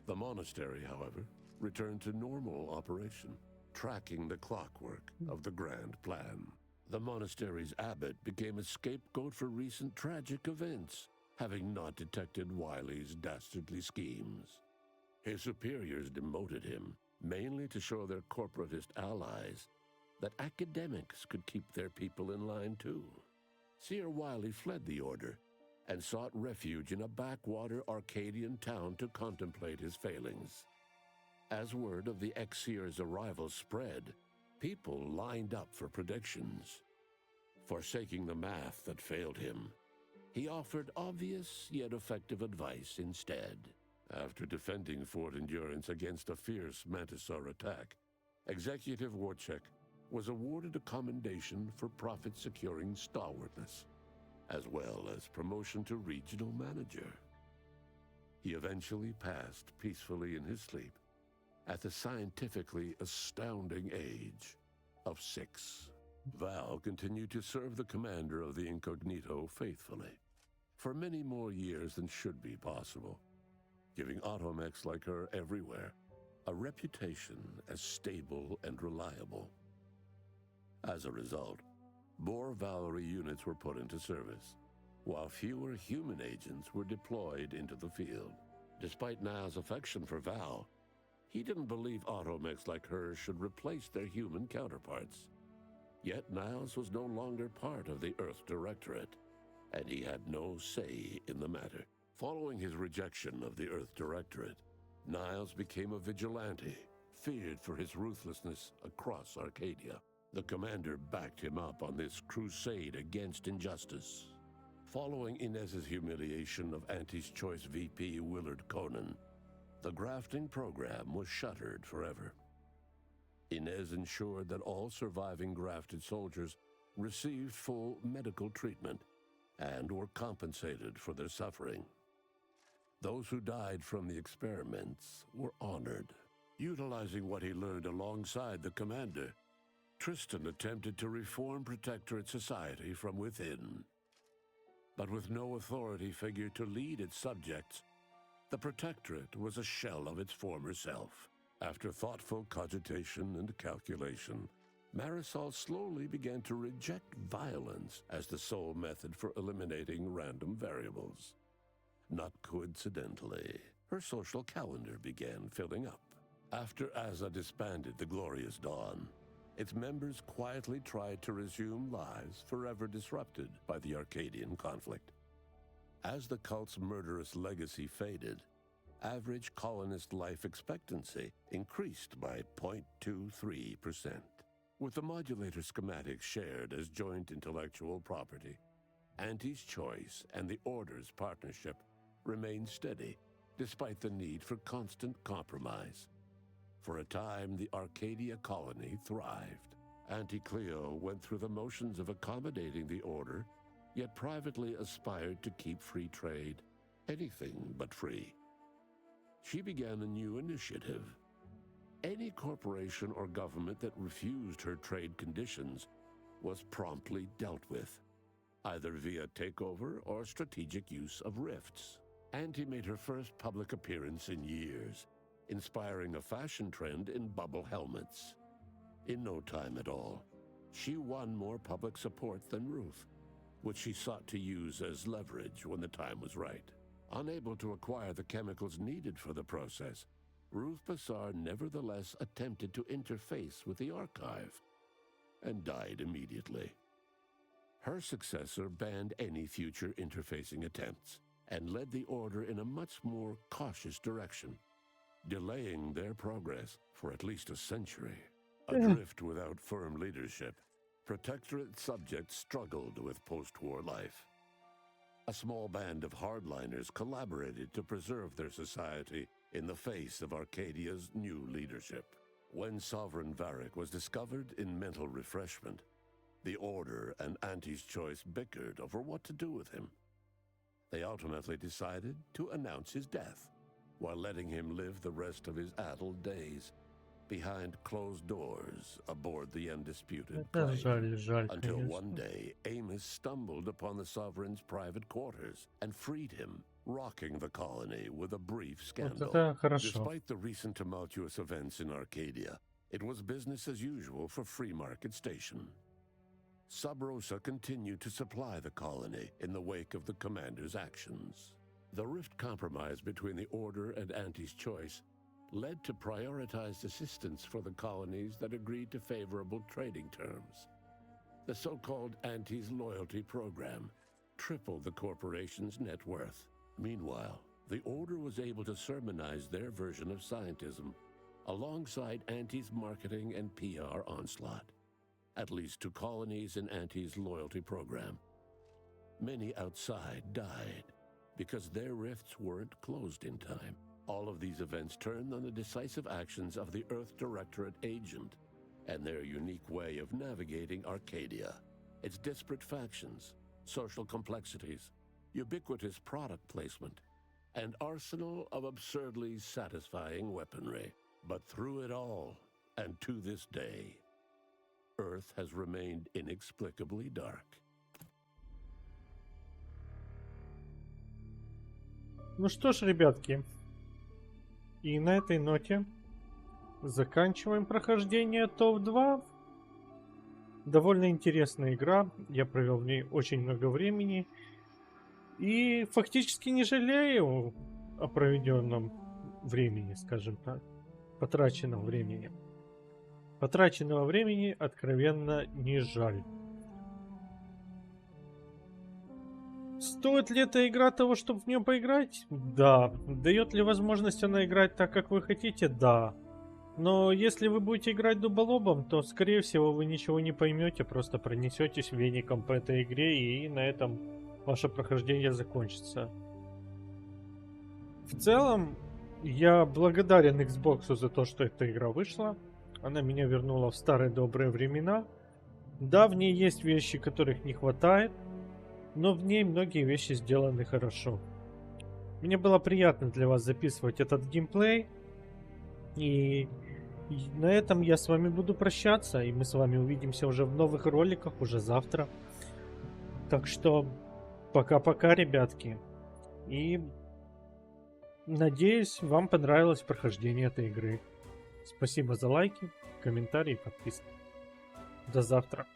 The monastery, however, returned to normal operation, tracking the clockwork of the grand plan. The monastery's abbot became a scapegoat for recent tragic events, having not detected Wiley's dastardly schemes. His superiors demoted him, mainly to show their corporatist allies that academics could keep their people in line too. Seer Wiley fled the Order and sought refuge in a backwater Arcadian town to contemplate his failings. As word of the ex-seer's arrival spread, people lined up for predictions. Forsaking the math that failed him, he offered obvious yet effective advice instead. After defending Fort Endurance against a fierce Mantisaur attack, Executive Warchek was awarded a commendation for profit-securing stalwartness, as well as promotion to regional manager. He eventually passed peacefully in his sleep at the scientifically astounding age of 6. Val continued to serve the commander of the Incognito faithfully for many more years than should be possible, giving automechs like her everywhere a reputation as stable and reliable. As a result, more Valerie units were put into service, while fewer human agents were deployed into the field. Despite Niles' affection for Val, he didn't believe automechs like her should replace their human counterparts. Yet Niles was no longer part of the Earth Directorate, and he had no say in the matter. Following his rejection of the Earth Directorate, Niles became a vigilante, feared for his ruthlessness across Arcadia. The commander backed him up on this crusade against injustice. Following Inez's humiliation of Auntie's Choice VP Willard Conan, the grafting program was shuttered forever. Inez ensured that all surviving grafted soldiers received full medical treatment and were compensated for their suffering. Those who died from the experiments were honored. Utilizing what he learned alongside the commander, Tristan attempted to reform Protectorate society from within. But with no authority figure to lead its subjects, the Protectorate was a shell of its former self. After thoughtful cogitation and calculation, Marisol slowly began to reject violence as the sole method for eliminating random variables. Not coincidentally, her social calendar began filling up. After Azza disbanded the Glorious Dawn, its members quietly tried to resume lives forever disrupted by the Arcadian conflict. As the cult's murderous legacy faded, average colonist life expectancy increased by 0.23%. With the modulator schematics shared as joint intellectual property, Auntie's Choice and the Order's partnership remained steady, despite the need for constant compromise. For a time, the Arcadia colony thrived. Auntie Cleo went through the motions of accommodating the Order, yet privately aspired to keep free trade anything but free. She began a new initiative. Any corporation or government that refused her trade conditions was promptly dealt with, either via takeover or strategic use of rifts. Auntie made her first public appearance in years, inspiring a fashion trend in bubble helmets. In no time at all, she won more public support than Ruth, which she sought to use as leverage when the time was right. Unable to acquire the chemicals needed for the process, Ruth Bassar nevertheless attempted to interface with the archive and died immediately. Her successor banned any future interfacing attempts and led the Order in a much more cautious direction. delaying their progress for at least a century. Adrift without firm leadership, Protectorate subjects struggled with post-war life. A small band of hardliners collaborated to preserve their society in the face of Arcadia's new leadership. When Sovereign Varric was discovered in mental refreshment, the Order and Auntie's Choice bickered over what to do with him. They ultimately decided to announce his death, while letting him live the rest of his addled days behind closed doors aboard the undisputed plane. Until one day, Amos stumbled upon the Sovereign's private quarters and freed him, rocking the colony with a brief scandal. Despite the recent tumultuous events in Arcadia, it was business as usual for Free Market Station. Sub Rosa continued to supply the colony in the wake of the commander's actions. The rift compromise between the Order and Auntie's Choice led to prioritized assistance for the colonies that agreed to favorable trading terms. The so-called Auntie's Loyalty Program tripled the corporation's net worth. Meanwhile, the Order was able to sermonize their version of scientism alongside Auntie's marketing and PR onslaught. At least 2 colonies in Auntie's Loyalty Program. Many outside died because their rifts weren't closed in time. All of these events turned on the decisive actions of the Earth Directorate agent and their unique way of navigating Arcadia, its disparate factions, social complexities, ubiquitous product placement, and arsenal of absurdly satisfying weaponry. But through it all, and to this day, Earth has remained inexplicably dark. Ну что ж, ребятки, и на этой ноте заканчиваем прохождение ТОП-2. Довольно интересная игра, я провел в ней очень много времени и фактически не жалею о проведенном времени, скажем так, потраченном времени. Потраченного времени откровенно не жаль. Стоит ли эта игра того, чтобы в нее поиграть? Да. Дает ли возможность она играть так, как вы хотите? Да. Но если вы будете играть дуболобом, то, скорее всего, вы ничего не поймете, просто пронесетесь веником по этой игре, и на этом ваше прохождение закончится. В целом, я благодарен Xbox за то, что эта игра вышла. Она меня вернула в старые добрые времена. Да, в ней есть вещи, которых не хватает, но в ней многие вещи сделаны хорошо. Мне было приятно для вас записывать этот геймплей. И на этом я с вами буду прощаться. И мы с вами увидимся уже в новых роликах, уже завтра. Так что пока-пока, ребятки. И надеюсь, вам понравилось прохождение этой игры. Спасибо за лайки, комментарии и подписки. До завтра.